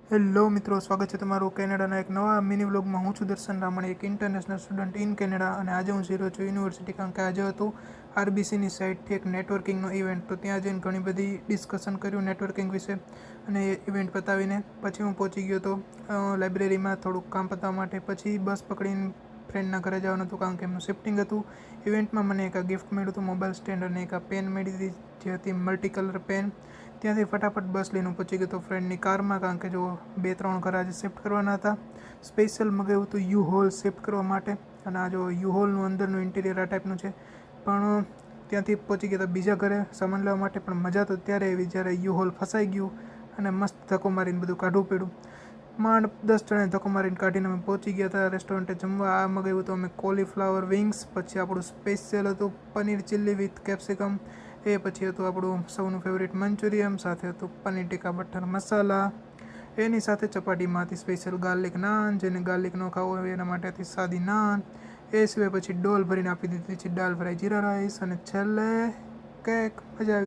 Hello મિત્રો, સ્વાગત છે તમારું કેનેડાના એક નવા મિની વ્લોગમાં. હું છું દર્શન રામણી, એક ઇન્ટરનેશનલ સ્ટુડન્ટ ઇન કેનેડા, અને આજે હું જઈ રહ્યો છું યુનિવર્સિટી, કારણ કે આજે હતું આરબીસીની સાઇટથી એક નેટવર્કિંગનો ઇવેન્ટ. તો ત્યાં જઈને ઘણી બધી ડિસ્કશન કર્યું નેટવર્કિંગ વિશે, અને એ ઇવેન્ટ પતાવીને પછી હું પહોંચી ગયો હતો લાઇબ્રેરીમાં થોડુંક કામ પતાવવા માટે. પછી બસ પકડીને ફ્રેન્ડના ઘરે જવાનું હતું, કારણ કે એમનું શિફ્ટિંગ હતું. ઇવેન્ટમાં મને એક ગિફ્ટ મળ્યું હતું, મોબાઈલ સ્ટેન્ડ, અને એક પેન મળી હતી, જે હતી મલ્ટી કલર પેન. ત્યાંથી ફટાફટ બસ લઈને પહોંચી ગયો હતો ફ્રેન્ડની કારમાં, કારણ કે જો 2-3 ઘર આજે શિફ્ટ કરવાના હતા. સ્પેશિયલ મગાવ્યું હતું યુ હોલ શિફ્ટ કરવા માટે, અને આ જો યુ હોલનું અંદરનું ઇન્ટિરિયર આ ટાઈપનું છે. પણ ત્યાંથી પહોંચી ગયા હતા બીજા ઘરે સામાન લેવા માટે. પણ મજા તો ત્યારે આવી જ્યારે યુ હોલ ફસાઈ ગયું અને મસ્ત ધક્કો મારીને બધું કાઢવું પડ્યું. માંડ 10 જણાએ ધક્કો મારીને કાઢીને અમે પહોંચી ગયા હતા રેસ્ટોરન્ટે જમવા. આ મગાવ્યું હતું અમે કોલીફ્લાવર વિંગ્સ, પછી આપણું સ્પેશિયલ હતું પનીર ચીલ્લી વિથ કેપ્સિકમ, એ પછી હતું આપણું સૌનું ફેવરિટ મંચુરિયન, સાથે હતું પનીર ટીકા બટર મસાલા, એની સાથે ચપાટીમાં હતી સ્પેશિયલ ગાર્લિક નાન. જેને ગાર્લિક ન ખાવું હોય એના માટે હતી સાદી નાન. એ સિવાય પછી ડોલ ભરીને આપી દીધી છે દાલ ફ્રાય જીરા રાઈસ, અને છેલ્લે કેક. મજા આવી.